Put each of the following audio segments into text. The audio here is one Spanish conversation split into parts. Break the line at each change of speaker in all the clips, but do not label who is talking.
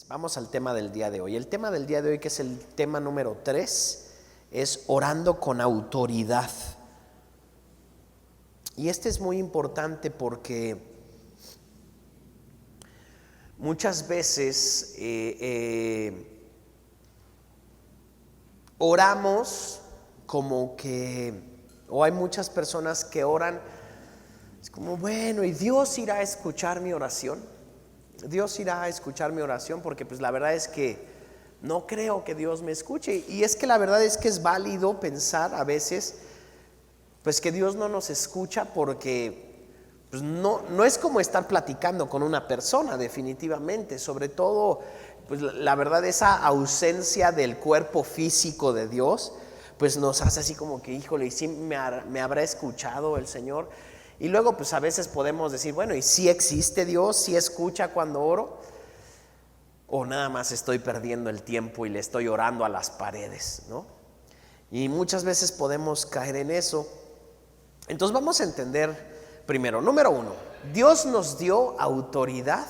Vamos al tema del día de hoy. El tema del día de hoy, que es el tema número 3, es orando con autoridad. Y este es muy importante porque muchas veces oramos como que, o hay muchas personas que oran, es como, bueno, ¿y Dios irá a escuchar mi oración? Dios irá a escuchar mi oración, porque pues la verdad es que no creo que Dios me escuche. Y es que la verdad es que es válido pensar a veces pues que Dios no nos escucha, porque pues no es como estar platicando con una persona, definitivamente. Sobre todo pues la verdad, esa ausencia del cuerpo físico de Dios pues nos hace así como que, híjole, ¿y sí me habrá escuchado el Señor? Y luego pues a veces podemos decir, bueno, ¿y si existe Dios? ¿Si escucha cuando oro? ¿O nada más estoy perdiendo el tiempo y le estoy orando a las paredes, ¿no? Y muchas veces podemos caer en eso. Entonces vamos a entender primero, número 1, Dios nos dio autoridad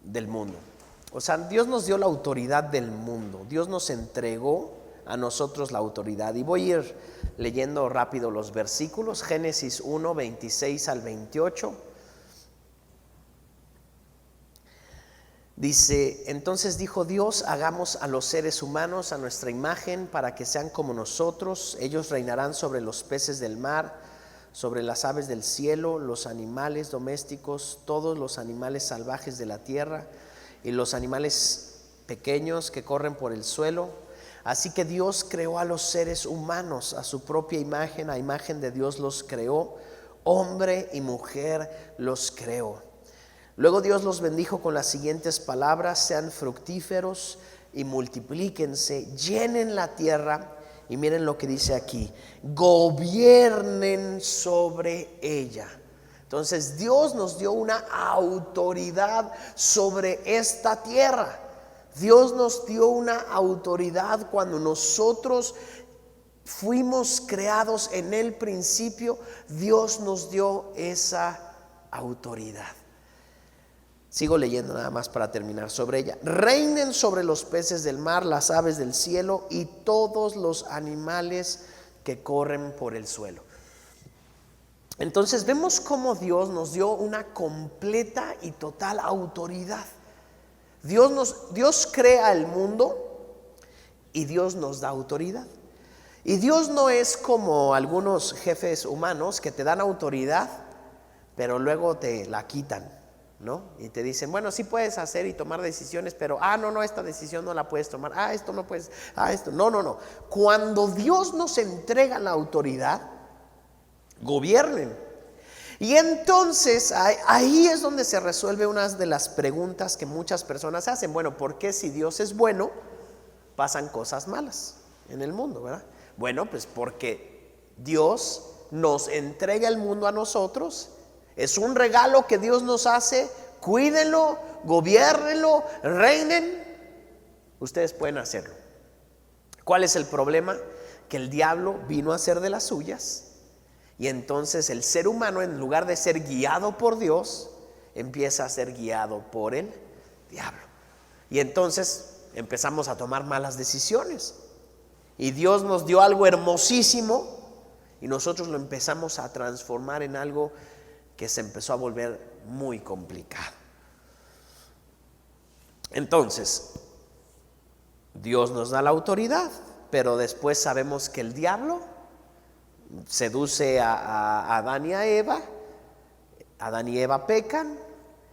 del mundo. O sea, Dios nos dio la autoridad del mundo. Dios nos entregó a nosotros la autoridad. Y voy a ir leyendo rápido los versículos. Génesis 1, 26 al 28. Dice: entonces dijo Dios, hagamos a los seres humanos a nuestra imagen, para que sean como nosotros. Ellos reinarán sobre los peces del mar, sobre las aves del cielo, los animales domésticos, todos los animales salvajes de la tierra y los animales pequeños que corren por el suelo. Así que Dios creó a los seres humanos a su propia imagen, a imagen de Dios los creó, hombre y mujer los creó. Luego Dios los bendijo con las siguientes palabras: sean fructíferos y multiplíquense, llenen la tierra. Y miren lo que dice aquí: gobiernen sobre ella. Entonces Dios nos dio una autoridad sobre esta tierra. Dios nos dio una autoridad cuando nosotros fuimos creados en el principio. Dios nos dio esa autoridad. Sigo leyendo nada más para terminar sobre ella. Reinen sobre los peces del mar, las aves del cielo y todos los animales que corren por el suelo. Entonces vemos cómo Dios nos dio una completa y total autoridad. Dios crea el mundo y Dios nos da autoridad. Y Dios no es como algunos jefes humanos que te dan autoridad, pero luego te la quitan, ¿no? Y te dicen, bueno, sí puedes hacer y tomar decisiones, pero no, esta decisión no la puedes tomar, esto no puedes, esto, no. Cuando Dios nos entrega la autoridad, gobiernen. Y entonces ahí es donde se resuelve una de las preguntas que muchas personas hacen. Bueno, ¿por qué si Dios es bueno pasan cosas malas en el mundo, verdad? Bueno, pues porque Dios nos entrega el mundo a nosotros. Es un regalo que Dios nos hace. Cuídenlo, gobiernenlo, reinen. Ustedes pueden hacerlo. ¿Cuál es el problema? Que el diablo vino a hacer de las suyas. Y entonces el ser humano, en lugar de ser guiado por Dios, empieza a ser guiado por el diablo. Y entonces empezamos a tomar malas decisiones. Y Dios nos dio algo hermosísimo y nosotros lo empezamos a transformar en algo que se empezó a volver muy complicado. Entonces, Dios nos da la autoridad, pero después sabemos que el diablo seduce a Adán y a Eva. Adán y Eva pecan,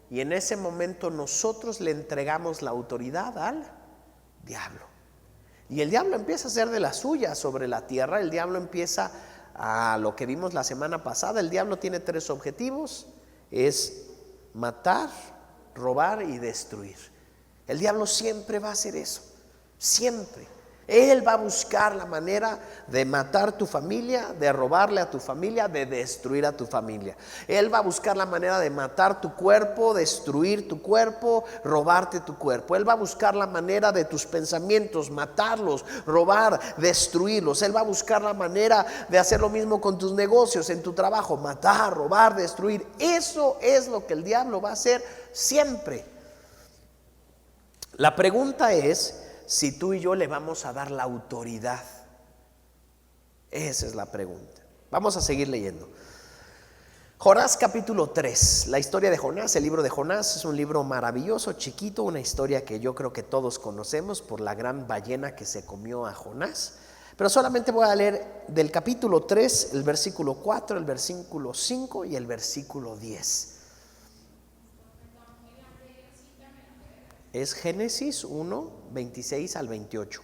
y en ese momento nosotros le entregamos la autoridad al diablo. Y el diablo empieza a hacer de la suya sobre la tierra. El diablo empieza a lo que vimos la semana pasada. El diablo tiene 3 objetivos: es matar, robar y destruir. El diablo siempre va a hacer eso, siempre. Él va a buscar la manera de matar tu familia, de robarle a tu familia, de destruir a tu familia. Él va a buscar la manera de matar tu cuerpo, destruir tu cuerpo, robarte tu cuerpo. Él va a buscar la manera de tus pensamientos, matarlos, robar, destruirlos. Él va a buscar la manera de hacer lo mismo con tus negocios, en tu trabajo: matar, robar, destruir. Eso es lo que el diablo va a hacer siempre. La pregunta es si tú y yo le vamos a dar la autoridad. Esa es la pregunta. Vamos a seguir leyendo. Jonás capítulo 3, la historia de Jonás, el libro de Jonás es un libro maravilloso, chiquito, una historia que yo creo que todos conocemos por la gran ballena que se comió a Jonás. Pero solamente voy a leer del capítulo 3, el versículo 4, el versículo 5 y el versículo 10. Es Génesis 1, 26 al 28.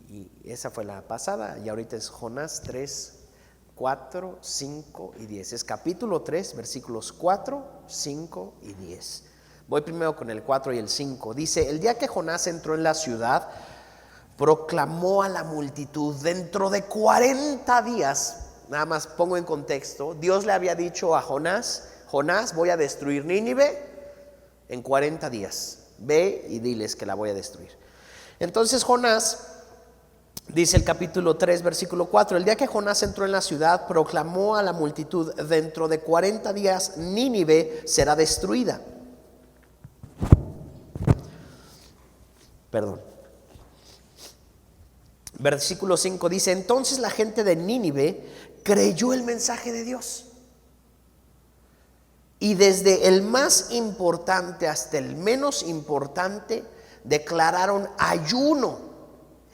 Y esa fue la pasada, y ahorita es Jonás 3, 4, 5 y 10. Es capítulo 3, versículos 4, 5 y 10. Voy primero con el 4 y el 5. Dice: el día que Jonás entró en la ciudad, proclamó a la multitud dentro de 40 días. Nada más pongo en contexto. Dios le había dicho a Jonás: Jonás, voy a destruir Nínive en 40 días. Ve y diles que la voy a destruir. Entonces Jonás, dice el capítulo 3, versículo 4: el día que Jonás entró en la ciudad, proclamó a la multitud: dentro de 40 días Nínive será destruida. Perdón. Versículo 5 dice: entonces la gente de Nínive creyó el mensaje de Dios. Y desde el más importante hasta el menos importante declararon ayuno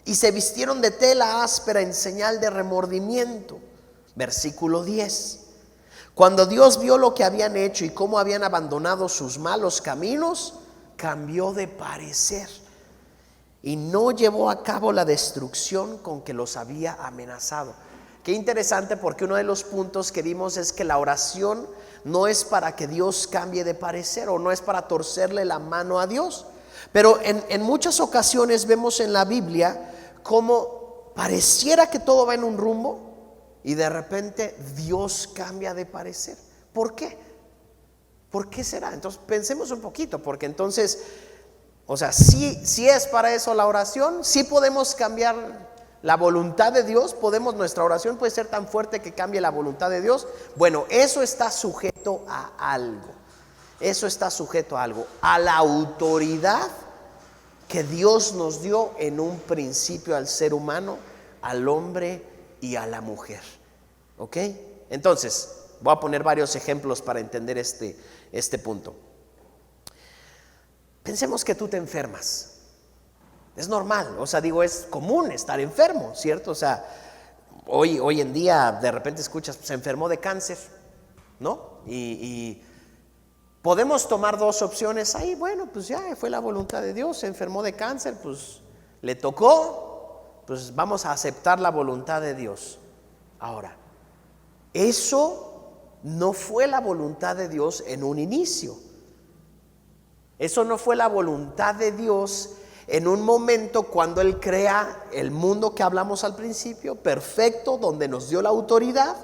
y se vistieron de tela áspera en señal de remordimiento. Versículo 10: cuando Dios vio lo que habían hecho y cómo habían abandonado sus malos caminos, cambió de parecer y no llevó a cabo la destrucción con que los había amenazado. Qué interesante, porque uno de los puntos que vimos es que la oración no es para que Dios cambie de parecer, o no es para torcerle la mano a Dios. Pero en muchas ocasiones vemos en la Biblia como pareciera que todo va en un rumbo y de repente Dios cambia de parecer. ¿Por qué? ¿Por qué será? Entonces pensemos un poquito, porque entonces, o sea, si es para eso la oración, sí podemos cambiar la voluntad de Dios, nuestra oración puede ser tan fuerte que cambie la voluntad de Dios. Bueno, eso está sujeto a algo. Eso está sujeto a algo, a la autoridad que Dios nos dio en un principio al ser humano, al hombre y a la mujer. ¿Ok? Entonces, voy a poner varios ejemplos para entender este punto. Pensemos que tú te enfermas. Es normal, o sea, digo, es común estar enfermo, ¿cierto? O sea, hoy en día de repente escuchas: se enfermó de cáncer, ¿no? Y podemos tomar dos opciones ahí. Bueno, pues ya fue la voluntad de Dios, se enfermó de cáncer, pues le tocó, pues vamos a aceptar la voluntad de Dios. Ahora, eso no fue la voluntad de Dios en un inicio. Eso no fue la voluntad de Dios en un momento cuando Él crea el mundo que hablamos al principio, perfecto, donde nos dio la autoridad.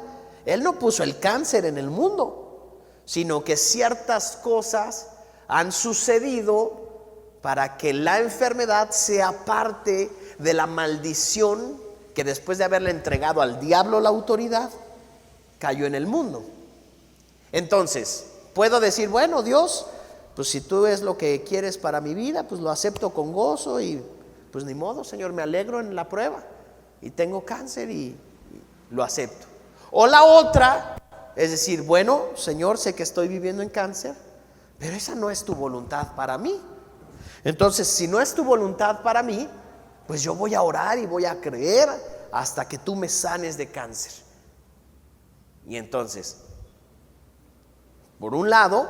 Él no puso el cáncer en el mundo, sino que ciertas cosas han sucedido para que la enfermedad sea parte de la maldición que, después de haberle entregado al diablo la autoridad, cayó en el mundo. Entonces, puedo decir: bueno, Dios, pues si tú es lo que quieres para mi vida, pues lo acepto con gozo, y pues ni modo, Señor, me alegro en la prueba y tengo cáncer y lo acepto. O la otra es decir: bueno, Señor, sé que estoy viviendo en cáncer, pero esa no es tu voluntad para mí. Entonces, si no es tu voluntad para mí, pues yo voy a orar y voy a creer hasta que tú me sanes de cáncer. Y entonces, por un lado,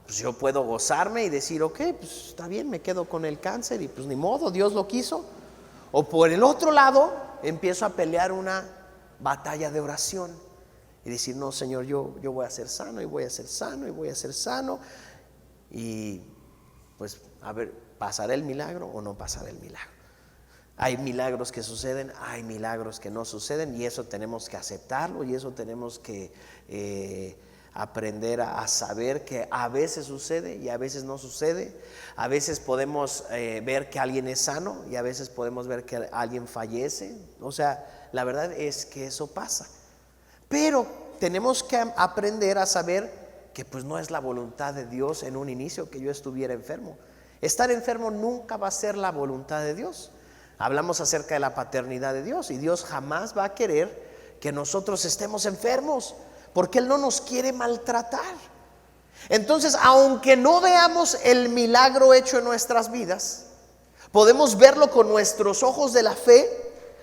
pues yo puedo gozarme y decir: ok, pues está bien, me quedo con el cáncer y pues ni modo, Dios lo quiso. O por el otro lado, empiezo a pelear una batalla de oración y decir: no, Señor, yo voy a ser sano y voy a ser sano y voy a ser sano. Y pues a ver, ¿pasará el milagro o no pasará el milagro? Hay milagros que suceden, hay milagros que no suceden, y eso tenemos que aceptarlo, y eso tenemos que aprender a saber que a veces sucede y a veces no sucede. A veces podemos ver que alguien es sano y a veces podemos ver que alguien fallece. O sea, la verdad es que eso pasa. Pero tenemos que aprender a saber que pues no es la voluntad de Dios en un inicio que yo estuviera enfermo. Estar enfermo nunca va a ser la voluntad de Dios. Hablamos acerca de la paternidad de Dios y Dios jamás va a querer que nosotros estemos enfermos, porque Él no nos quiere maltratar. Entonces, aunque no veamos el milagro hecho en nuestras vidas, podemos verlo con nuestros ojos de la fe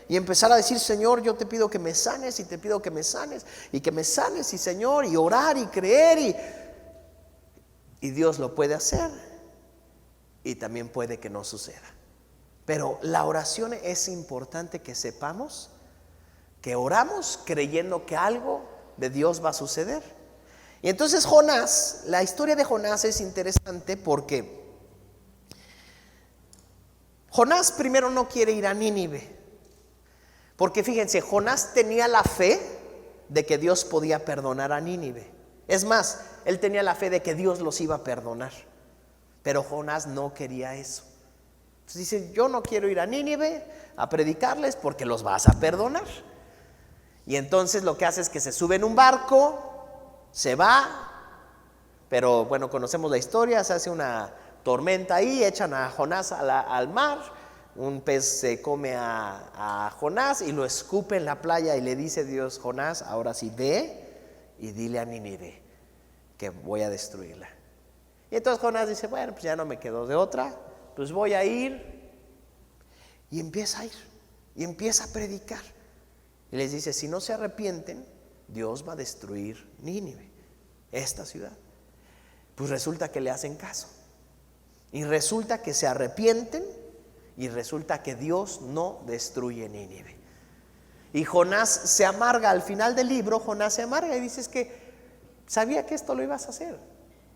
y empezar a decir: Señor, yo te pido que me sanes, y te pido que me sanes, y que me sanes, y Señor, y orar y creer, y Dios lo puede hacer, y también puede que no suceda. Pero la oración es importante que sepamos que oramos creyendo que algo de Dios va a suceder. Y entonces Jonás, la historia de Jonás es interesante porque Jonás primero no quiere ir a Nínive, porque fíjense, Jonás tenía la fe de que Dios podía perdonar a Nínive. Es más, él tenía la fe de que Dios los iba a perdonar, pero Jonás no quería eso. Entonces dice: yo no quiero ir a Nínive a predicarles porque los vas a perdonar. Y entonces lo que hace es que se sube en un barco, se va, pero bueno, conocemos la historia, se hace una tormenta ahí, echan a Jonás al mar, un pez se come a Jonás y lo escupe en la playa, y le dice Dios: Jonás, ahora sí ve y dile a Nínive que voy a destruirla. Y entonces Jonás dice: bueno, pues ya no me quedo de otra, pues voy a ir. Y empieza a ir y empieza a predicar y les dice: si no se arrepienten, Dios va a destruir Nínive, esta ciudad. Pues resulta que le hacen caso, y resulta que se arrepienten, y resulta que Dios no destruye Nínive. Y Jonás se amarga. Al final del libro Jonás se amarga y dice: es que sabía que esto lo ibas a hacer,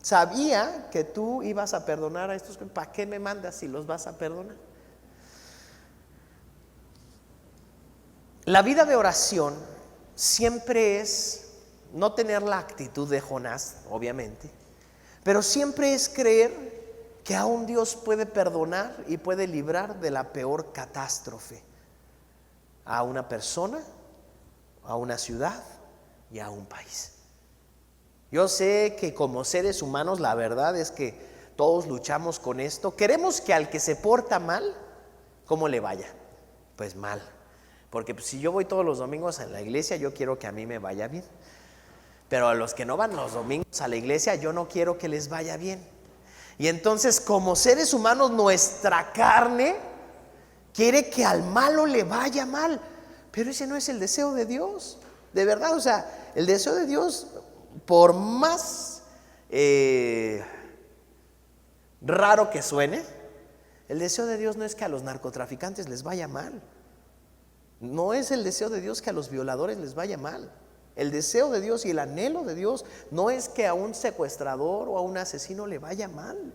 sabía que tú ibas a perdonar a estos. ¿Para qué me mandas si los vas a perdonar? La vida de oración siempre es no tener la actitud de Jonás, obviamente, pero siempre es creer que aún Dios puede perdonar y puede librar de la peor catástrofe a una persona, a una ciudad y a un país. Yo sé que como seres humanos, la verdad es que todos luchamos con esto. Queremos que al que se porta mal, ¿cómo le vaya? Pues mal. Porque pues, si yo voy todos los domingos a la iglesia, yo quiero que a mí me vaya bien. Pero a los que no van los domingos a la iglesia, yo no quiero que les vaya bien. Y entonces, como seres humanos, nuestra carne quiere que al malo le vaya mal. Pero ese no es el deseo de Dios, de verdad. O sea, el deseo de Dios, por más raro que suene, el deseo de Dios no es que a los narcotraficantes les vaya mal. No es el deseo de Dios que a los violadores les vaya mal. El deseo de Dios y el anhelo de Dios no es que a un secuestrador o a un asesino le vaya mal.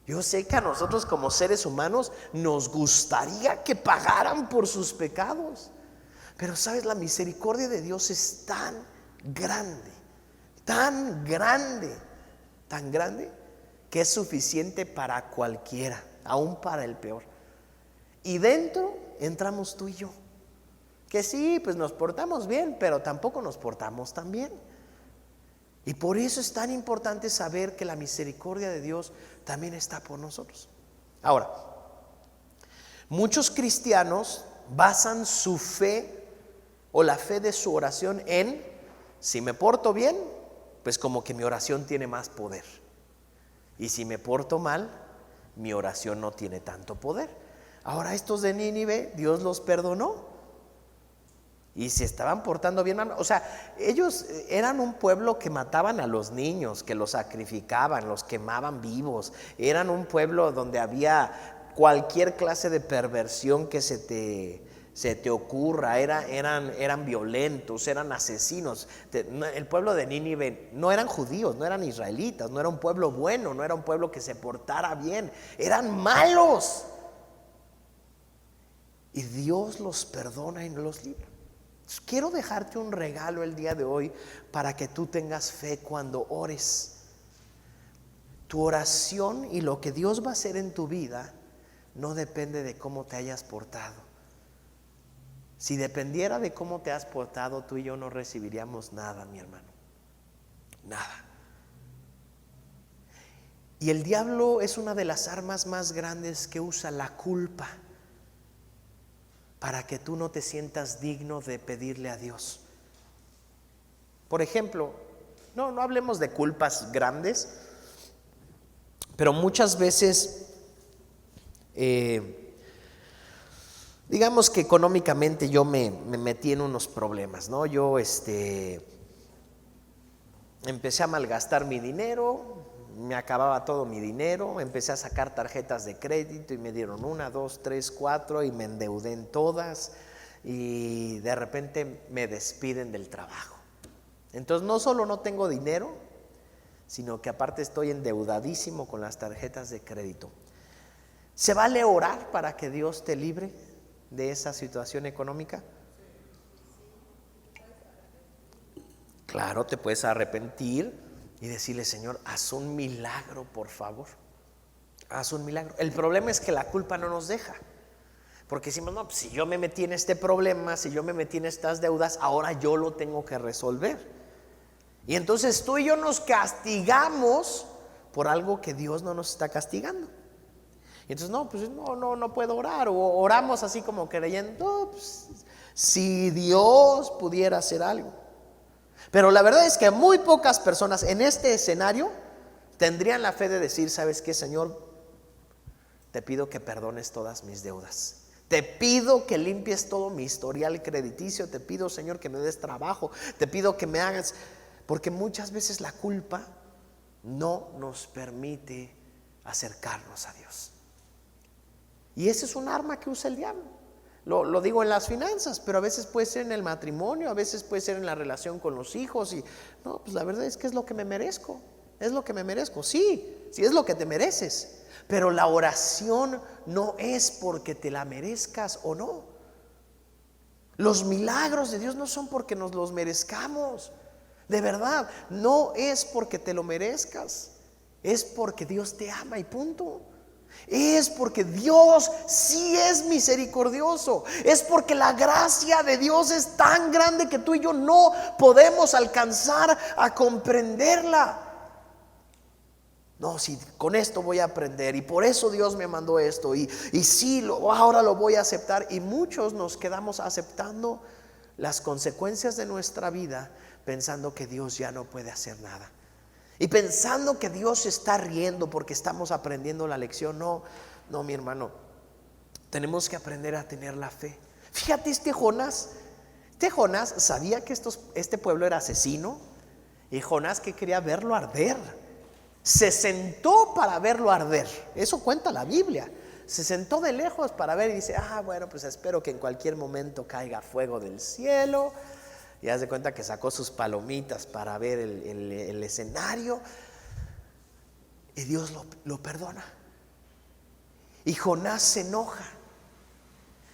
Yo sé que a nosotros como seres humanos nos gustaría que pagaran por sus pecados, pero sabes, la misericordia de Dios es tan grande, tan grande, tan grande, que es suficiente para cualquiera, aún para el peor. Y dentro entramos tú y yo, que sí, pues nos portamos bien, pero tampoco nos portamos tan bien. Y por eso es tan importante saber que la misericordia de Dios también está por nosotros. Ahora, muchos cristianos basan su fe o la fe de su oración en: si me porto bien, pues como que mi oración tiene más poder, y si me porto mal, mi oración no tiene tanto poder. Ahora, estos de Nínive, Dios los perdonó y se estaban portando bien. O sea, ellos eran un pueblo que mataban a los niños, que los sacrificaban, los quemaban vivos. Eran un pueblo donde había cualquier clase de perversión que se te ocurra. Eran violentos, eran asesinos. El pueblo de Nínive no eran judíos, no eran israelitas, no era un pueblo bueno, no era un pueblo que se portara bien. Eran malos. Y Dios los perdona y no los libra. Quiero dejarte un regalo el día de hoy para que tú tengas fe cuando ores. Tu oración y lo que Dios va a hacer en tu vida no depende de cómo te hayas portado. Si dependiera de cómo te has portado, tú y yo no recibiríamos nada, mi hermano. Nada. Y el diablo es una de las armas más grandes que usa, la culpa, para que tú no te sientas digno de pedirle a Dios. Por ejemplo, no hablemos de culpas grandes, pero muchas veces, digamos que económicamente yo me metí en unos problemas, ¿no? Yo empecé a malgastar mi dinero, me acababa todo mi dinero, empecé a sacar tarjetas de crédito y me dieron 1, 2, 3, 4 y me endeudé en todas y de repente me despiden del trabajo. Entonces no solo no tengo dinero, sino que aparte estoy endeudadísimo con las tarjetas de crédito. ¿Se vale orar para que Dios te libre de esa situación económica? Claro, te puedes arrepentir y decirle: Señor, haz un milagro, por favor. Haz un milagro. El problema es que la culpa no nos deja. Porque decimos: no, pues si yo me metí en este problema, si yo me metí en estas deudas, ahora yo lo tengo que resolver. Y entonces tú y yo nos castigamos por algo que Dios no nos está castigando. Y entonces no puedo orar. O oramos así como creyendo: pues, si Dios pudiera hacer algo. Pero la verdad es que muy pocas personas en este escenario tendrían la fe de decir: ¿sabes qué, Señor? Te pido que perdones todas mis deudas. Te pido que limpies todo mi historial crediticio. Te pido, Señor, que me des trabajo. Te pido que me hagas... Porque muchas veces la culpa no nos permite acercarnos a Dios. Y ese es un arma que usa el diablo. Lo digo en las finanzas, pero a veces puede ser en el matrimonio, a veces puede ser en la relación con los hijos. Y no, pues la verdad es que es lo que me merezco. Es lo que me merezco. Sí es lo que te mereces. Pero la oración no es porque te la merezcas o no. Los milagros de Dios no son porque nos los merezcamos. De verdad, no es porque te lo merezcas. Es porque Dios te ama y punto. Es porque Dios sí es misericordioso. Es porque la gracia de Dios es tan grande que tú y yo no podemos alcanzar a comprenderla. No, si con esto voy a aprender y por eso Dios me mandó esto y sí, ahora lo voy a aceptar. Y muchos nos quedamos aceptando las consecuencias de nuestra vida, pensando que Dios ya no puede hacer nada. Y pensando que Dios se está riendo porque estamos aprendiendo la lección. No, mi hermano. Tenemos que aprender a tener la fe. Fíjate, este Jonás sabía que este pueblo era asesino. Y Jonás, que quería verlo arder, se sentó para verlo arder. Eso cuenta la Biblia. Se sentó de lejos para ver y dice: bueno, pues espero que en cualquier momento caiga fuego del cielo. Y haz de cuenta que sacó sus palomitas para ver el escenario. Y Dios lo perdona. Y Jonás se enoja.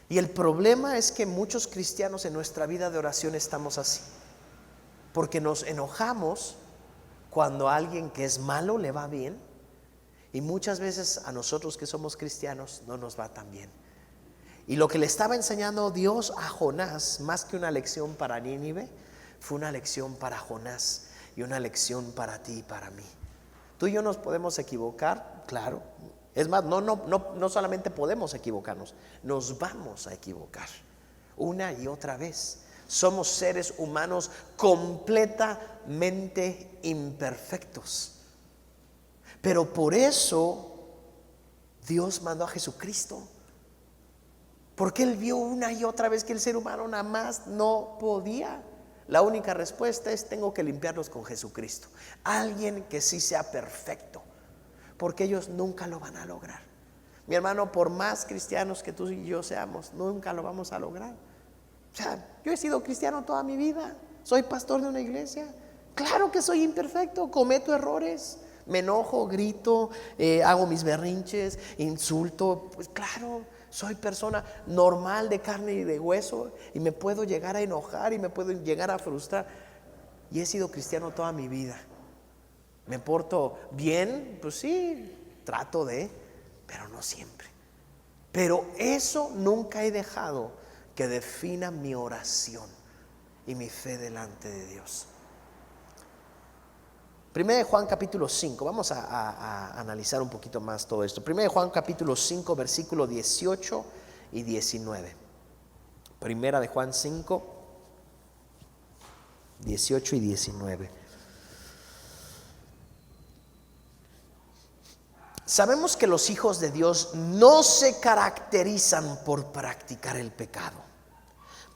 Y el problema es que muchos cristianos en nuestra vida de oración estamos así. Porque nos enojamos cuando a alguien que es malo le va bien. Y muchas veces a nosotros que somos cristianos no nos va tan bien. Y lo que le estaba enseñando Dios a Jonás, más que una lección para Nínive, fue una lección para Jonás y una lección para ti y para mí. Tú y yo nos podemos equivocar, claro. Es más, no solamente podemos equivocarnos, nos vamos a equivocar una y otra vez. Somos seres humanos completamente imperfectos. Pero por eso Dios mandó a Jesucristo. Porque Él vio una y otra vez que el ser humano nada más no podía. La única respuesta es: tengo que limpiarlos con Jesucristo. Alguien que sí sea perfecto. Porque ellos nunca lo van a lograr. Mi hermano, por más cristianos que tú y yo seamos, nunca lo vamos a lograr. O sea, yo he sido cristiano toda mi vida. Soy pastor de una iglesia. Claro que soy imperfecto, cometo errores. Me enojo, grito, hago mis berrinches, insulto. Pues claro, soy persona normal de carne y de hueso y me puedo llegar a enojar y me puedo llegar a frustrar. Y he sido cristiano toda mi vida. ¿Me porto bien? Pues sí, trato de, pero no siempre. Pero eso nunca he dejado que defina mi oración y mi fe delante de Dios. Primera de Juan capítulo 5, vamos a analizar un poquito más todo esto. Primera de Juan capítulo 5, versículo 18 y 19. Primera de Juan 5, 18 y 19. Sabemos que los hijos de Dios no se caracterizan por practicar el pecado,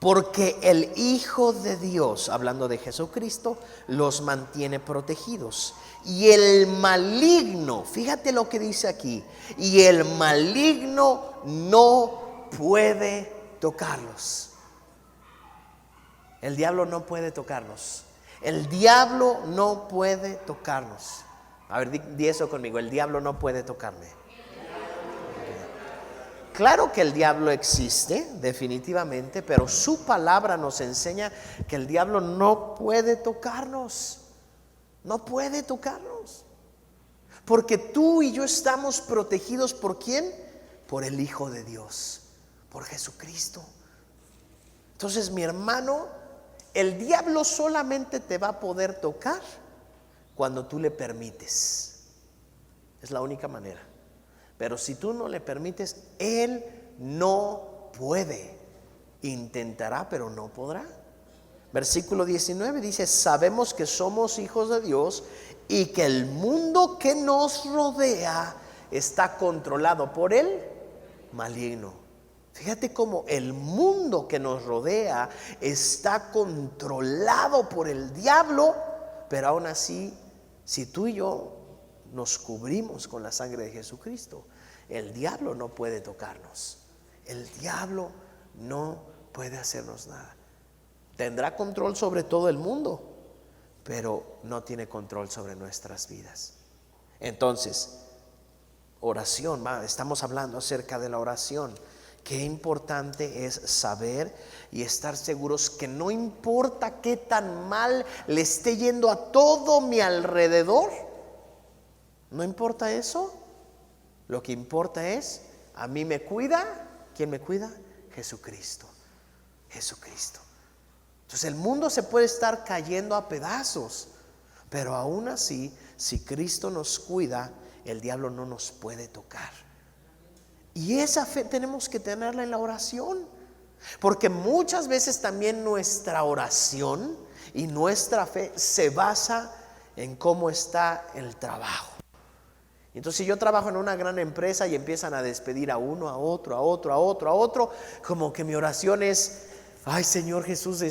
porque el Hijo de Dios, hablando de Jesucristo, los mantiene protegidos. Y el maligno, fíjate lo que dice aquí, y el maligno no puede tocarlos. El diablo no puede tocarnos. El diablo no puede tocarnos. A ver, di eso conmigo. El diablo no puede tocarme. Claro que el diablo existe, definitivamente, pero su palabra nos enseña que el diablo no puede tocarnos. No puede tocarnos. Porque tú y yo estamos protegidos ¿por quién? Por el Hijo de Dios, por Jesucristo. Entonces, mi hermano, el diablo solamente te va a poder tocar cuando tú le permites. Es la única manera. Pero si tú no le permites, él no puede. Intentará, pero no podrá. Versículo 19 dice: sabemos que somos hijos de Dios y que el mundo que nos rodea está controlado por el maligno. Fíjate cómo el mundo que nos rodea está controlado por el diablo, pero aún así, si tú y yo nos cubrimos con la sangre de Jesucristo, el diablo no puede tocarnos. El diablo no puede hacernos nada. Tendrá control sobre todo el mundo, pero no tiene control sobre nuestras vidas. Entonces, oración, estamos hablando acerca de la oración. Qué importante es saber y estar seguros que no importa qué tan mal le esté yendo a todo mi alrededor, no importa eso. Lo que importa es, a mí me cuida. ¿Quién me cuida? Jesucristo. Jesucristo. Entonces el mundo se puede estar cayendo a pedazos, pero aún así, si Cristo nos cuida, el diablo no nos puede tocar. Y esa fe tenemos que tenerla en la oración, porque muchas veces también nuestra oración y nuestra fe se basa en cómo está el trabajo. Entonces, si yo trabajo en una gran empresa y empiezan a despedir a uno, a otro, como que mi oración es: ay, Señor Jesús,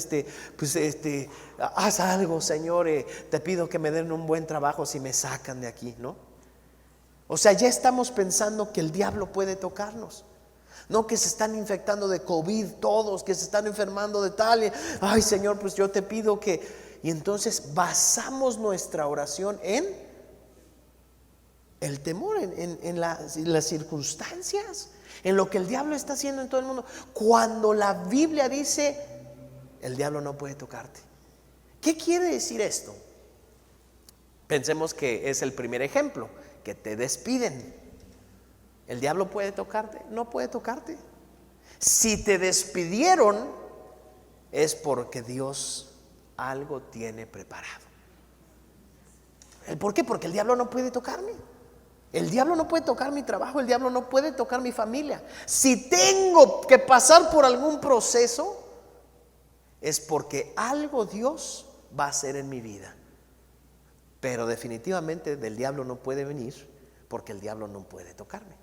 haz algo, Señor, te pido que me den un buen trabajo si me sacan de aquí, ¿no? O sea, ya estamos pensando que el diablo puede tocarnos. No que se están infectando de COVID todos, que se están enfermando de tal. Ay, Señor, pues yo te pido que... Y entonces basamos nuestra oración en el temor, en las circunstancias, en lo que el diablo está haciendo en todo el mundo. Cuando la Biblia dice, el diablo no puede tocarte. ¿Qué quiere decir esto? Pensemos que es el primer ejemplo, que te despiden. ¿El diablo puede tocarte? No puede tocarte. Si te despidieron, es porque Dios algo tiene preparado. ¿El por qué? Porque el diablo no puede tocarme. El diablo no puede tocar mi trabajo, el diablo no puede tocar mi familia. Si tengo que pasar por algún proceso, es porque algo Dios va a hacer en mi vida. Pero definitivamente del diablo no puede venir, porque el diablo no puede tocarme.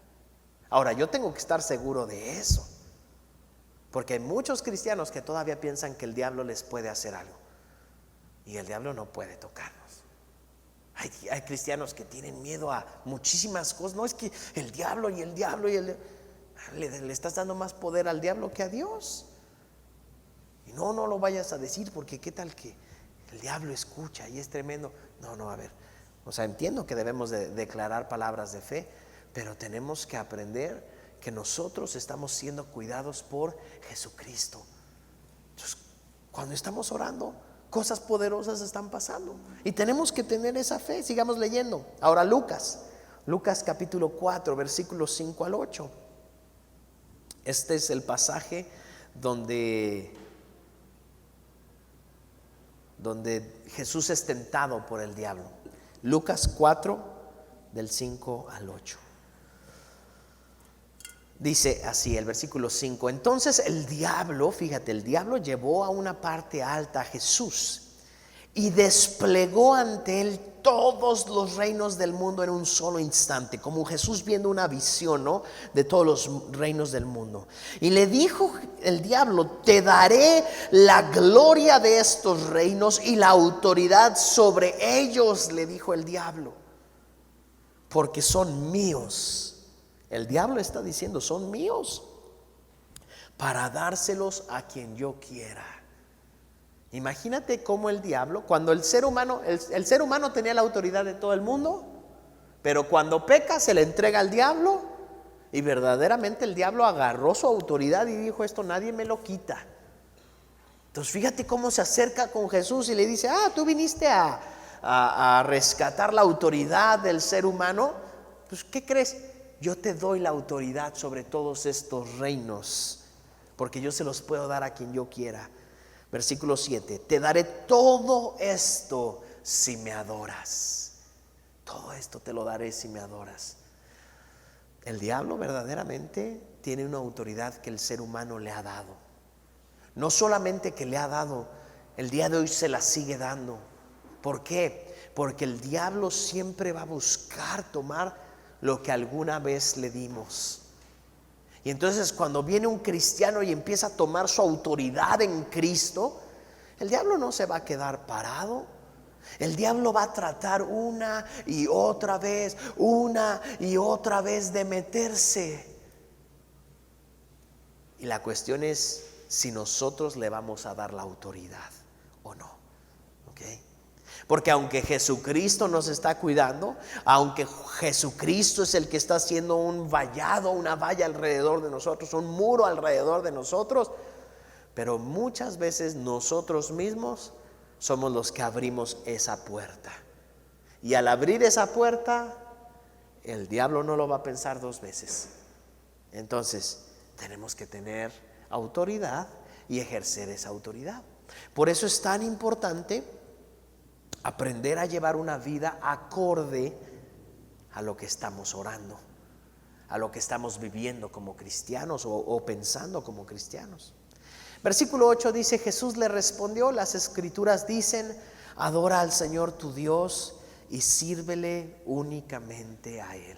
Ahora, yo tengo que estar seguro de eso, porque hay muchos cristianos que todavía piensan que el diablo les puede hacer algo, y el diablo no puede tocarnos. Hay cristianos que tienen miedo a muchísimas cosas. No, es que el diablo le estás dando más poder al diablo que a Dios. Y no lo vayas a decir, porque qué tal que el diablo escucha y es tremendo. No, a ver, o sea, entiendo que debemos de declarar palabras de fe, pero tenemos que aprender que nosotros estamos siendo cuidados por Jesucristo. Entonces, cuando estamos orando, cosas poderosas están pasando y tenemos que tener esa fe. Sigamos leyendo. Ahora Lucas capítulo 4, versículos 5 al 8. Este es el pasaje donde Jesús es tentado por el diablo. Lucas 4, del 5 al 8. Dice así el versículo 5. Entonces el diablo, fíjate, el diablo llevó a una parte alta a Jesús y desplegó ante él todos los reinos del mundo en un solo instante, como Jesús viendo una visión, ¿no?, de todos los reinos del mundo. Y le dijo el diablo: te daré la gloria de estos reinos y la autoridad sobre ellos, le dijo el diablo, porque son míos. El diablo está diciendo: son míos, para dárselos a quien yo quiera. Imagínate cómo el diablo, cuando el ser humano tenía la autoridad de todo el mundo, pero cuando peca se le entrega al diablo, y verdaderamente el diablo agarró su autoridad y dijo: esto nadie me lo quita. Entonces fíjate cómo se acerca con Jesús y le dice: tú viniste a rescatar la autoridad del ser humano. Pues ¿qué crees? Yo te doy la autoridad sobre todos estos reinos, porque yo se los puedo dar a quien yo quiera. Versículo 7. Te daré todo esto si me adoras. Todo esto te lo daré si me adoras. El diablo verdaderamente tiene una autoridad que el ser humano le ha dado. No solamente que le ha dado, el día de hoy se la sigue dando. ¿Por qué? Porque el diablo siempre va a buscar tomar lo que alguna vez le dimos. Y entonces cuando viene un cristiano y empieza a tomar su autoridad en Cristo, el diablo no se va a quedar parado. El diablo va a tratar una y otra vez de meterse. Y la cuestión es si nosotros le vamos a dar la autoridad o no. ¿Ok? Porque aunque Jesucristo nos está cuidando, aunque Jesucristo es el que está haciendo un vallado, una valla alrededor de nosotros, un muro alrededor de nosotros, pero muchas veces nosotros mismos somos los que abrimos esa puerta. Y al abrir esa puerta, el diablo no lo va a pensar dos veces. Entonces, tenemos que tener autoridad y ejercer esa autoridad. Por eso es tan importante aprender a llevar una vida acorde a lo que estamos orando, a lo que estamos viviendo como cristianos o pensando como cristianos. Versículo 8 dice: Jesús le respondió: las escrituras dicen, adora al Señor tu Dios y sírvele únicamente a Él.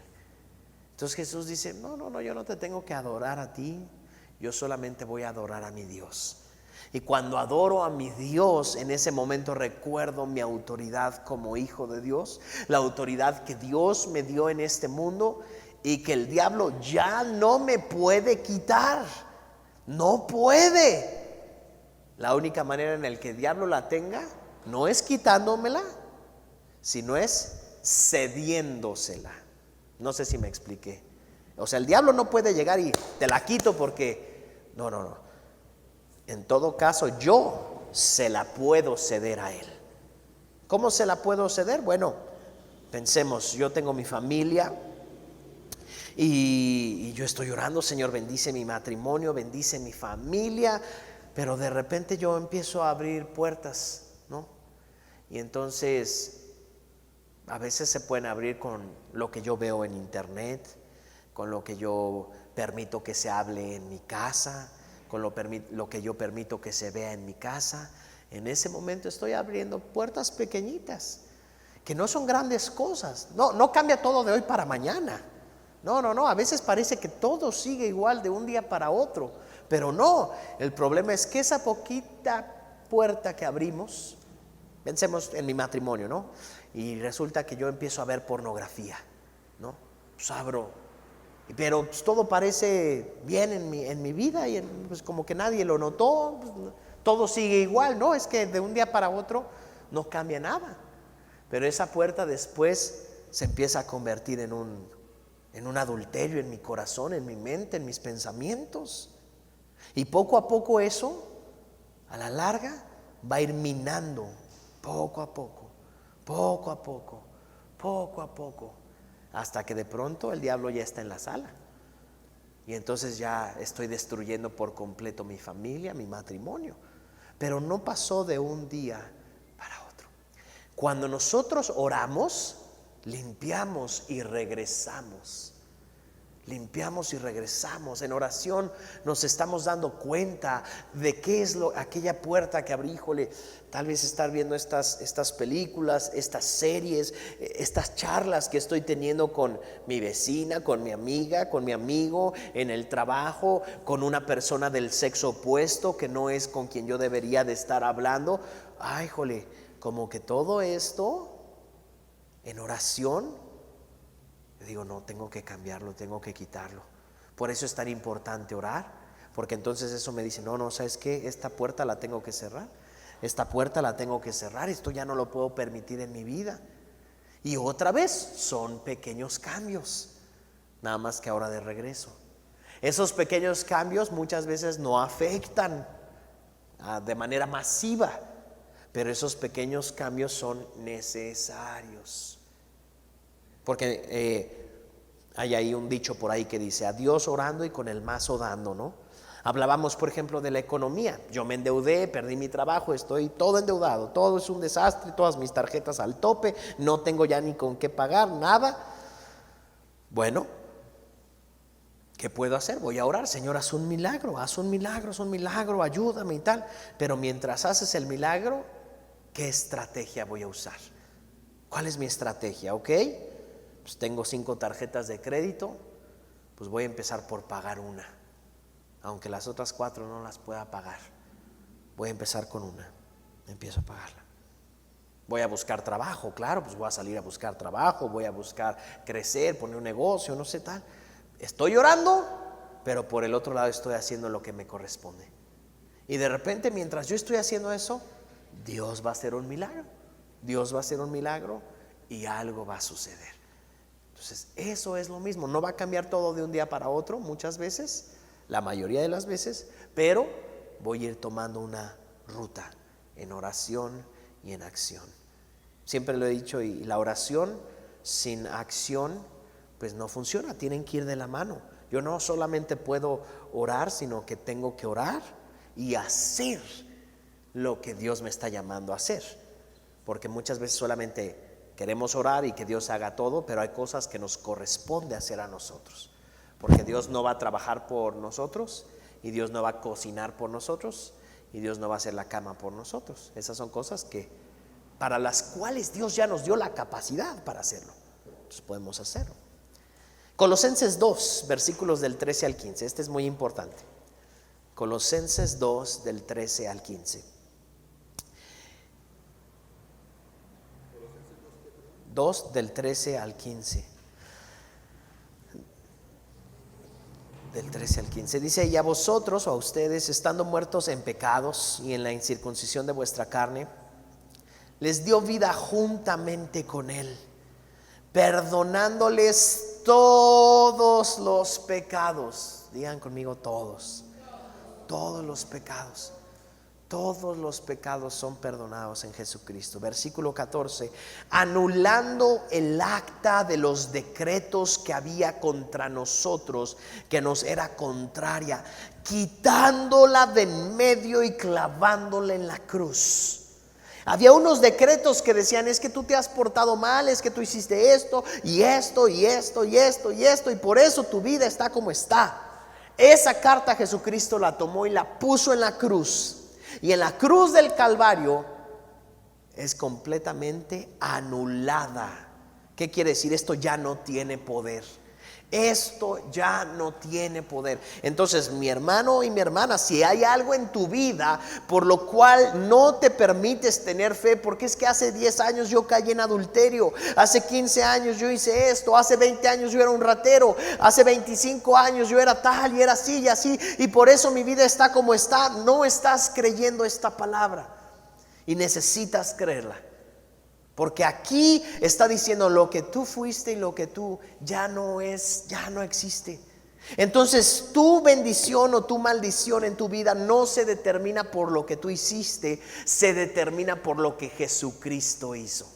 Entonces Jesús dice: no, yo no te tengo que adorar a ti, yo solamente voy a adorar a mi Dios. Y cuando adoro a mi Dios, en ese momento recuerdo mi autoridad como hijo de Dios, la autoridad que Dios me dio en este mundo y que el diablo ya no me puede quitar. No puede. La única manera en la que el diablo la tenga no es quitándomela, sino es cediéndosela. No sé si me expliqué. O sea, el diablo no puede llegar y te la quito porque no. En todo caso, yo se la puedo ceder a él. ¿Cómo se la puedo ceder? Bueno, pensemos, yo tengo mi familia y yo estoy orando: Señor, bendice mi matrimonio, bendice mi familia, pero de repente yo empiezo a abrir puertas, ¿no? Y entonces a veces se pueden abrir con lo que yo veo en internet, con lo que yo permito que se hable en mi casa, con lo que yo permito que se vea en mi casa. En ese momento estoy abriendo puertas pequeñitas que no son grandes cosas. No cambia todo de hoy para mañana. No, a veces parece que todo sigue igual de un día para otro, pero no. El problema es que esa poquita puerta que abrimos, pensemos en mi matrimonio, ¿no? Y resulta que yo empiezo a ver pornografía, ¿no? Pues abro, pero pues todo parece bien en mi vida y pues como que nadie lo notó, pues, todo sigue igual. No, es que de un día para otro no cambia nada, pero esa puerta después se empieza a convertir en un adulterio en mi corazón, en mi mente, en mis pensamientos, y poco a poco eso a la larga va a ir minando, poco a poco, hasta que de pronto el diablo ya está en la sala. Y entonces ya estoy destruyendo por completo mi familia, mi matrimonio. Pero no pasó de un día para otro. Cuando nosotros oramos, limpiamos y regresamos. Limpiamos y regresamos. En oración nos estamos dando cuenta de qué es aquella puerta que abrí. Híjole, tal vez estar viendo estas películas, estas series, estas charlas que estoy teniendo con mi vecina, con mi amiga, con mi amigo, en el trabajo, con una persona del sexo opuesto que no es con quien yo debería de estar hablando. Ay, híjole, como que todo esto en oración, digo, no, tengo que cambiarlo, tengo que quitarlo. Por eso es tan importante orar, porque entonces eso me dice, no, ¿sabes qué? Esta puerta la tengo que cerrar, esta puerta la tengo que cerrar, esto ya no lo puedo permitir en mi vida. Y otra vez son pequeños cambios, nada más que ahora de regreso. Esos pequeños cambios muchas veces no afectan de manera masiva, pero esos pequeños cambios son necesarios. Porque hay ahí un dicho por ahí que dice: a Dios orando y con el mazo dando, ¿no? Hablábamos, por ejemplo, de la economía. Yo me endeudé, perdí mi trabajo, estoy todo endeudado, todo es un desastre, todas mis tarjetas al tope, no tengo ya ni con qué pagar, nada. Bueno, ¿qué puedo hacer? Voy a orar. Señor, haz un milagro, ayúdame y tal. Pero mientras haces el milagro, ¿qué estrategia voy a usar? ¿Cuál es mi estrategia? ¿Ok? Pues tengo 5 tarjetas de crédito, pues voy a empezar por pagar una, aunque las otras 4 no las pueda pagar. Voy a empezar con una, empiezo a pagarla. Voy a buscar trabajo, claro, pues voy a salir a buscar trabajo, voy a buscar crecer, poner un negocio, no sé tal. Estoy orando, pero por el otro lado estoy haciendo lo que me corresponde. Y de repente, mientras yo estoy haciendo eso, Dios va a hacer un milagro. Dios va a hacer un milagro y algo va a suceder. Entonces, eso es lo mismo. No va a cambiar todo de un día para otro, muchas veces, la mayoría de las veces, pero voy a ir tomando una ruta en oración y en acción. Siempre lo he dicho, y la oración sin acción pues no funciona, tienen que ir de la mano. Yo no solamente puedo orar, sino que tengo que orar y hacer lo que Dios me está llamando a hacer. Porque muchas veces solamente queremos orar y que Dios haga todo, pero hay cosas que nos corresponde hacer a nosotros. Porque Dios no va a trabajar por nosotros, y Dios no va a cocinar por nosotros, y Dios no va a hacer la cama por nosotros. Esas son cosas para las cuales Dios ya nos dio la capacidad para hacerlo. Entonces podemos hacerlo. Colosenses 2, versículos del 13 al 15. Este es muy importante. Colosenses 2, del 13 al 15. 2 del 13 al 15. Del 13 al 15 dice: y a vosotros, o a ustedes, estando muertos en pecados y en la incircuncisión de vuestra carne, les dio vida juntamente con él, perdonándoles todos los pecados. Digan conmigo: todos los pecados. Todos los pecados son perdonados en Jesucristo. Versículo 14: anulando el acta de los decretos que había contra nosotros, que nos era contraria, quitándola de en medio y clavándola en la cruz. Había unos decretos que decían: es que tú te has portado mal, es que tú hiciste esto y esto y esto y esto y esto, y por eso tu vida está como está. Esa carta Jesucristo la tomó y la puso en la cruz. Y en la cruz del Calvario es completamente anulada. ¿Qué quiere decir? Esto ya no tiene poder. Esto ya no tiene poder. Entonces, mi hermano y mi hermana, si hay algo en tu vida por lo cual no te permites tener fe, porque es que hace 10 años yo caí en adulterio, hace 15 años yo hice esto, hace 20 años yo era un ratero, hace 25 años yo era tal y era así y así, y por eso mi vida está como está. No estás creyendo esta palabra y necesitas creerla. Porque aquí está diciendo: lo que tú fuiste y lo que tú ya no existe. Entonces tu bendición o tu maldición en tu vida no se determina por lo que tú hiciste, se determina por lo que Jesucristo hizo.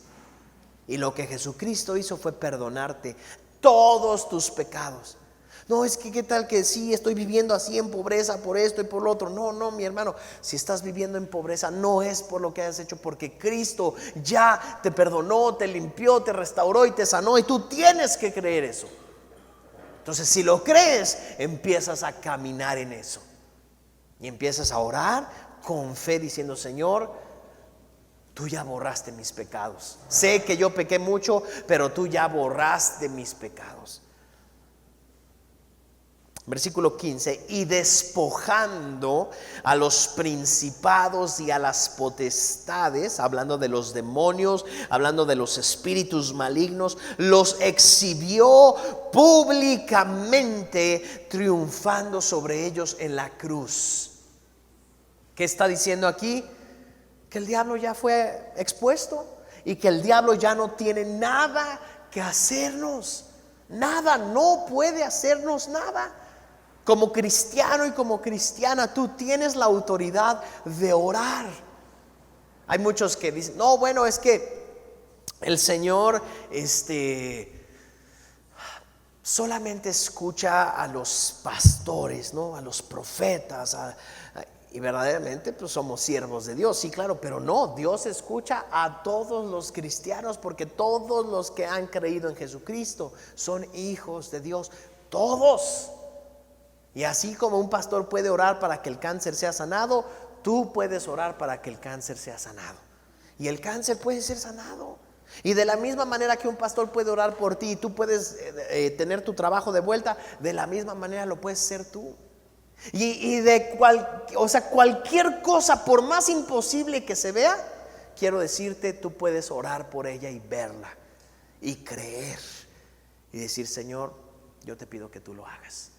Y lo que Jesucristo hizo fue perdonarte todos tus pecados. No, es que qué tal que sí, estoy viviendo así en pobreza por esto y por lo otro. No, no, mi hermano, si estás viviendo en pobreza no es por lo que hayas hecho, porque Cristo ya te perdonó, te limpió, te restauró y te sanó, y tú tienes que creer eso. Entonces, si lo crees, empiezas a caminar en eso y empiezas a orar con fe diciendo: Señor, tú ya borraste mis pecados. Sé que yo pequé mucho, pero tú ya borraste mis pecados. Versículo 15: y despojando a los principados y a las potestades, hablando de los demonios, hablando de los espíritus malignos, los exhibió públicamente, triunfando sobre ellos en la cruz. ¿Qué está diciendo aquí? Que el diablo ya fue expuesto y que el diablo ya no tiene nada que hacernos. Nada, no puede hacernos nada. Como cristiano y como cristiana, tú tienes la autoridad de orar. Hay muchos que dicen: no, bueno, es que el Señor solamente escucha a los pastores, ¿no? A los profetas, y verdaderamente pues somos siervos de Dios, sí, claro, pero no, Dios escucha a todos los cristianos, porque todos los que han creído en Jesucristo son hijos de Dios, todos. Y así como un pastor puede orar para que el cáncer sea sanado, tú puedes orar para que el cáncer sea sanado. Y el cáncer puede ser sanado. Y de la misma manera que un pastor puede orar por ti y tú puedes tener tu trabajo de vuelta, de la misma manera lo puedes hacer tú. Y cualquier cosa, por más imposible que se vea, quiero decirte, tú puedes orar por ella y verla y creer y decir: Señor, yo te pido que tú lo hagas.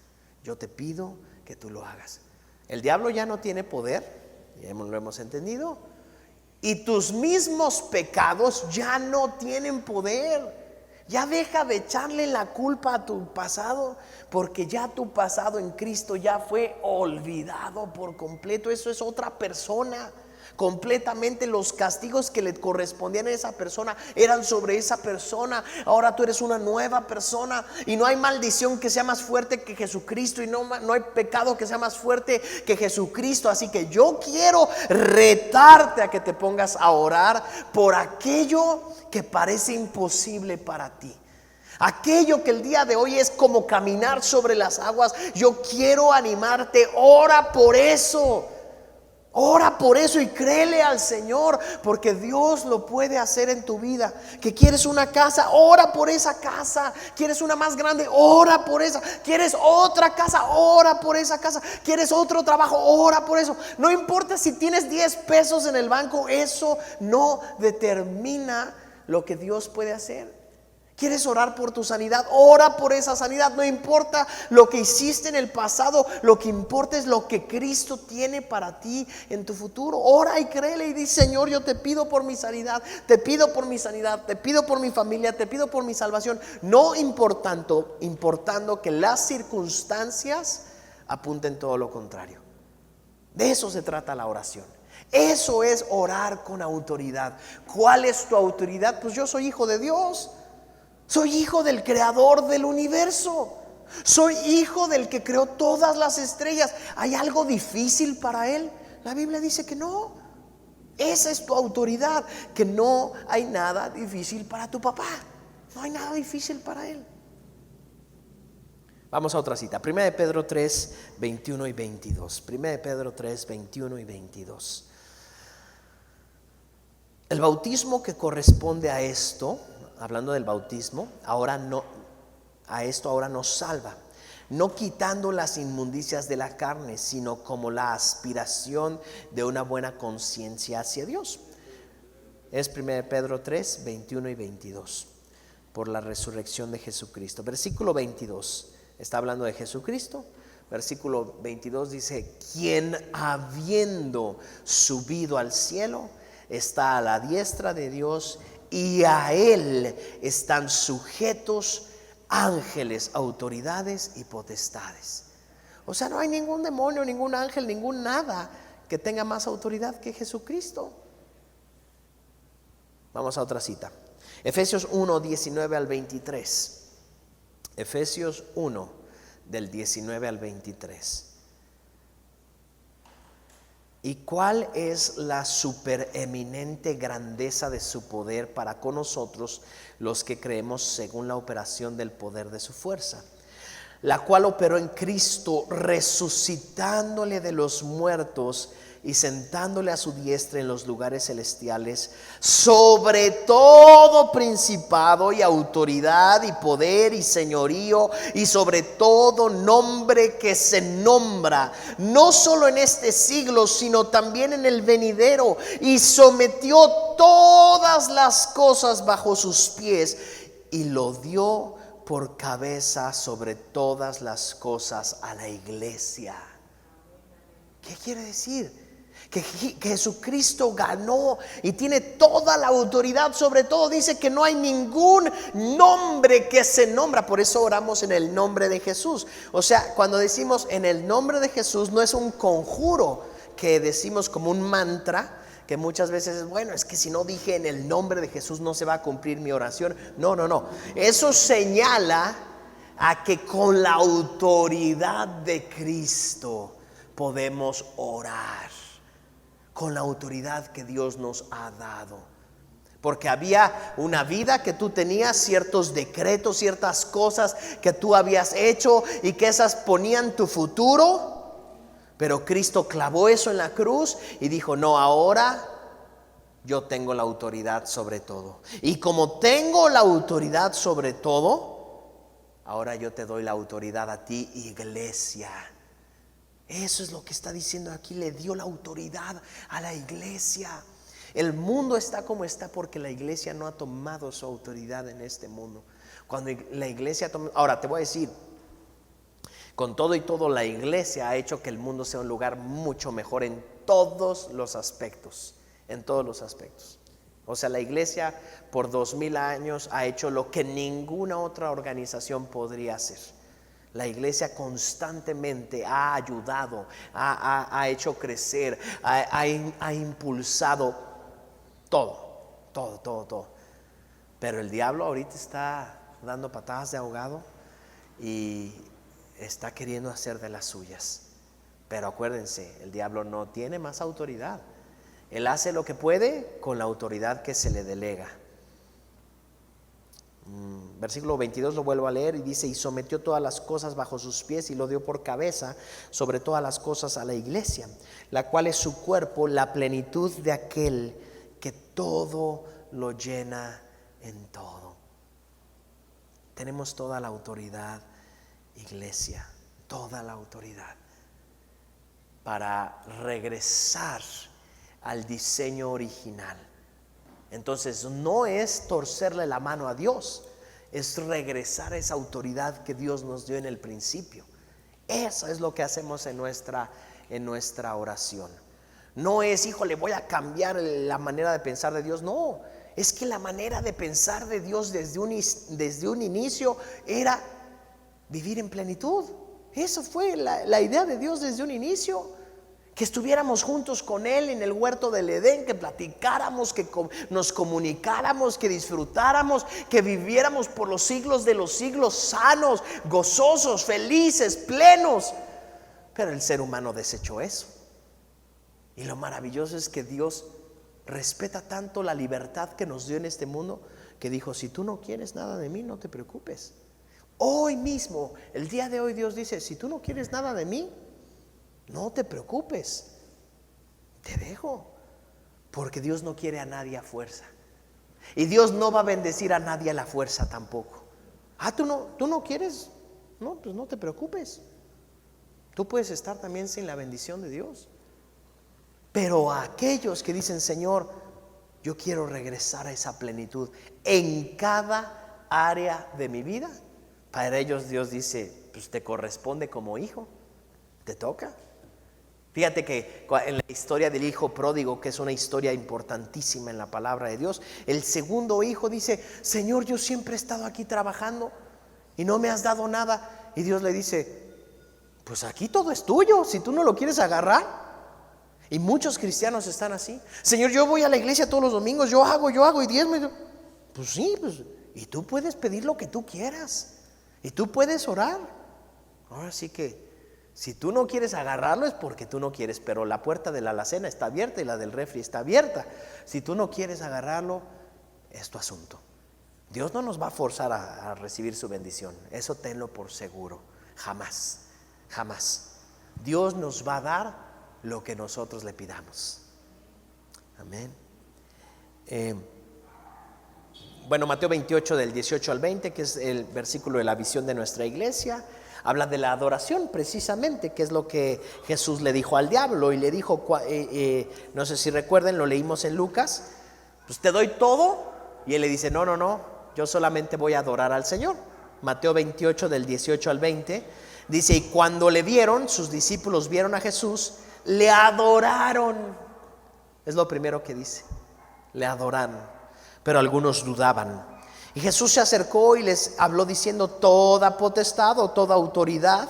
Yo te pido que tú lo hagas. El diablo ya no tiene poder, ya lo hemos entendido. Y tus mismos pecados ya no tienen poder. Ya deja de echarle la culpa a tu pasado, porque ya tu pasado en Cristo ya fue olvidado por completo. Eso es otra persona. Completamente los castigos que le correspondían a esa persona eran sobre esa persona. Ahora tú eres una nueva persona y no hay maldición que sea más fuerte que Jesucristo, y no hay pecado que sea más fuerte que Jesucristo. Así que yo quiero retarte a que te pongas a orar por aquello que parece imposible para ti. Aquello que el día de hoy es como caminar sobre las aguas. Yo quiero animarte, ora por eso. Ora por eso y créele al Señor, porque Dios lo puede hacer en tu vida. Que quieres una casa, ora por esa casa. Quieres una más grande, ora por esa. Quieres otra casa, ora por esa casa. Quieres otro trabajo, ora por eso. No importa si tienes 10 pesos en el banco, eso no determina lo que Dios puede hacer. ¿Quieres orar por tu sanidad? Ora por esa sanidad. No importa lo que hiciste en el pasado, lo que importa es lo que Cristo tiene para ti en tu futuro. Ora y créele y dice: Señor, yo te pido por mi sanidad, te pido por mi sanidad, te pido por mi familia, te pido por mi salvación. No importando que las circunstancias apunten todo lo contrario. De eso se trata la oración. Eso es orar con autoridad. ¿Cuál es tu autoridad? Pues yo soy hijo de Dios. Soy hijo del creador del universo. Soy hijo del que creó todas las estrellas. ¿Hay algo difícil para él? La Biblia dice que no. Esa es tu autoridad, que no hay nada difícil para tu papá. No hay nada difícil para él. Vamos a otra cita. 1 de Pedro 3, 21 y 22. 1 de Pedro 3, 21 y 22. El bautismo que corresponde a esto, hablando del bautismo, ahora nos salva, no quitando las inmundicias de la carne, sino como la aspiración de una buena conciencia hacia Dios. Es 1 Pedro 3, 21 y 22. Por la resurrección de Jesucristo. Versículo 22 está hablando de Jesucristo. Versículo 22 dice: quien habiendo subido al cielo está a la diestra de Dios, y a él están sujetos ángeles, autoridades y potestades. O sea, no hay ningún demonio, ningún ángel, ningún nada que tenga más autoridad que Jesucristo. Vamos a otra cita. Efesios 1, 19 al 23. Efesios 1, del 19 al 23. ¿Y cuál es la supereminente grandeza de su poder para con nosotros, los que creemos, según la operación del poder de su fuerza, la cual operó en Cristo, resucitándole de los muertos y sentándole a su diestra en los lugares celestiales, sobre todo principado y autoridad y poder y señorío, y sobre todo nombre que se nombra, no solo en este siglo, sino también en el venidero, y sometió todas las cosas bajo sus pies, y lo dio por cabeza sobre todas las cosas a la iglesia. ¿Qué quiere decir? Que Jesucristo ganó y tiene toda la autoridad sobre todo. Dice que no hay ningún nombre que se nombra. Por eso oramos en el nombre de Jesús. O sea, cuando decimos en el nombre de Jesús, no es un conjuro que decimos como un mantra, que muchas veces es, bueno, es que si no dije en el nombre de Jesús no se va a cumplir mi oración. No. Eso señala a que con la autoridad de Cristo podemos orar, con la autoridad que Dios nos ha dado. Porque había una vida que tú tenías, ciertos decretos, ciertas cosas que tú habías hecho y que esas ponían tu futuro. Pero Cristo clavó eso en la cruz y dijo, no, ahora yo tengo la autoridad sobre todo. Y como tengo la autoridad sobre todo, ahora yo te doy la autoridad a ti, iglesia. Eso es lo que está diciendo aquí, le dio la autoridad a la iglesia. El mundo está como está porque la iglesia no ha tomado su autoridad en este mundo. Cuando la iglesia toma, ahora te voy a decir, con todo y todo, la iglesia ha hecho que el mundo sea un lugar mucho mejor en todos los aspectos. En todos los aspectos. O sea, la iglesia por 2000 años ha hecho lo que ninguna otra organización podría hacer. La iglesia constantemente ha ayudado, ha hecho crecer, ha impulsado todo. Pero el diablo ahorita está dando patadas de ahogado y está queriendo hacer de las suyas. Pero acuérdense, el diablo no tiene más autoridad. Él hace lo que puede con la autoridad que se le delega. Versículo 22 lo vuelvo a leer y dice, y sometió todas las cosas bajo sus pies y lo dio por cabeza sobre todas las cosas a la iglesia, la cual es su cuerpo, la plenitud de aquel que todo lo llena en todo. Tenemos toda la autoridad, iglesia, toda la autoridad para regresar al diseño original. Entonces no es torcerle la mano a Dios, es regresar a esa autoridad que Dios nos dio en el principio. Eso es lo que hacemos en nuestra oración. No es, híjole, voy a cambiar la manera de pensar de Dios. No, es que la manera de pensar de Dios desde un inicio era vivir en plenitud. Eso fue la idea de Dios desde un inicio. Que estuviéramos juntos con Él en el huerto del Edén, que platicáramos, que nos comunicáramos, que disfrutáramos, que viviéramos por los siglos de los siglos sanos, gozosos, felices, plenos. Pero el ser humano desechó eso. Y lo maravilloso es que Dios respeta tanto la libertad que nos dio en este mundo, que dijo, si tú no quieres nada de mí, no te preocupes. Hoy mismo, el día de hoy, Dios dice, si tú no quieres nada de mí, no te preocupes, te dejo, porque Dios no quiere a nadie a fuerza. Y Dios no va a bendecir a nadie a la fuerza tampoco. ¿Tú no quieres? No, pues no te preocupes. Tú puedes estar también sin la bendición de Dios. Pero a aquellos que dicen, Señor, yo quiero regresar a esa plenitud en cada área de mi vida, para ellos Dios dice, pues te corresponde como hijo, te toca. Fíjate que en la historia del hijo pródigo, que es una historia importantísima en la palabra de Dios, el segundo hijo dice, Señor, yo siempre he estado aquí trabajando y no me has dado nada. Y Dios le dice, pues aquí todo es tuyo, si tú no lo quieres agarrar. Y muchos cristianos están así. Señor, yo voy a la iglesia todos los domingos, yo hago y diezmo. Pues sí, pues, y tú puedes pedir lo que tú quieras y tú puedes orar. Ahora sí que si tú no quieres agarrarlo es porque tú no quieres, pero la puerta de la alacena está abierta y la del refri está abierta. Si tú no quieres agarrarlo, es tu asunto. Dios no nos va a forzar a recibir su bendición, eso tenlo por seguro. Jamás, jamás. Dios nos va a dar lo que nosotros le pidamos. Amén. Bueno, Mateo 28 del 18 al 20, que es el versículo de la visión de nuestra iglesia, habla de la adoración precisamente, que es lo que Jesús le dijo al diablo. Y le dijo, no sé si recuerden, lo leímos en Lucas, pues te doy todo. Y él le dice, no, yo solamente voy a adorar al Señor. Mateo 28 del 18 al 20 dice, y cuando le vieron, sus discípulos vieron a Jesús, le adoraron. Es lo primero que dice, le adoraron. Pero algunos dudaban. Y Jesús se acercó y les habló diciendo, toda potestad o toda autoridad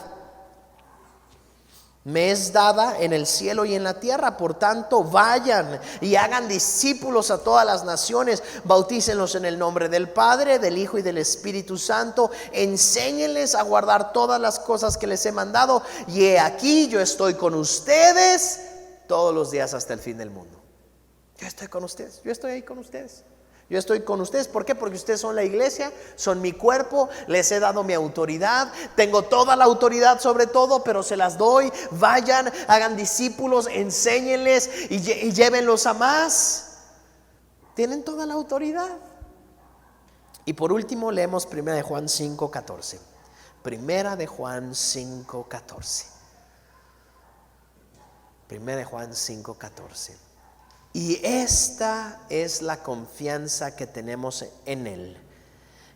me es dada en el cielo y en la tierra. Por tanto, vayan y hagan discípulos a todas las naciones, bautícenlos en el nombre del Padre, del Hijo y del Espíritu Santo, enséñenles a guardar todas las cosas que les he mandado, y he aquí yo estoy con ustedes todos los días hasta el fin del mundo. Yo estoy con ustedes, yo estoy ahí con ustedes. Yo estoy con ustedes. ¿Por qué? Porque ustedes son la iglesia, son mi cuerpo, les he dado mi autoridad, tengo toda la autoridad sobre todo, pero se las doy. Vayan, hagan discípulos, enséñenles y llévenlos a más. Tienen toda la autoridad. Y por último leemos 1 de Juan 5:14. 1 de Juan 5:14. 1 de Juan 5:14. Y esta es la confianza que tenemos en Él,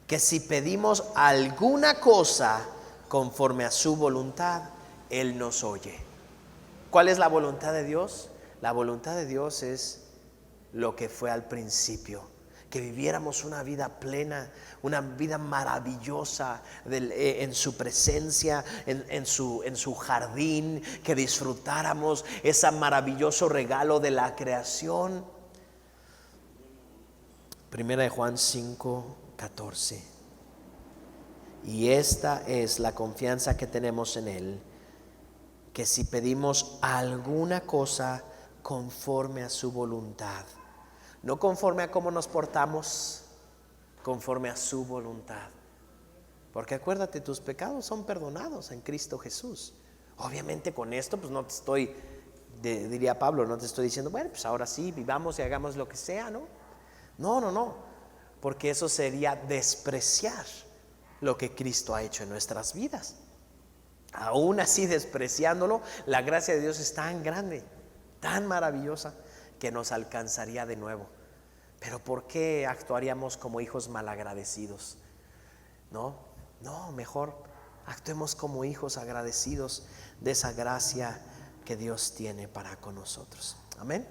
que si pedimos alguna cosa conforme a su voluntad, Él nos oye. ¿Cuál es la voluntad de Dios? La voluntad de Dios es lo que fue al principio, que viviéramos una vida plena, una vida maravillosa en su presencia, en su jardín, que disfrutáramos ese maravilloso regalo de la creación. Primera de Juan 5:14. Y esta es la confianza que tenemos en Él, que si pedimos alguna cosa conforme a su voluntad, no conforme a cómo nos portamos, conforme a su voluntad. Porque acuérdate, tus pecados son perdonados en Cristo Jesús. Obviamente con esto pues no te estoy, diría Pablo, no te estoy diciendo, bueno, pues ahora sí, vivamos y hagamos lo que sea, ¿no? No, porque eso sería despreciar lo que Cristo ha hecho en nuestras vidas. Aún así, despreciándolo, la gracia de Dios es tan grande, tan maravillosa, que nos alcanzaría de nuevo. Pero ¿por qué actuaríamos como hijos malagradecidos? No, mejor actuemos como hijos agradecidos de esa gracia que Dios tiene para con nosotros. Amén.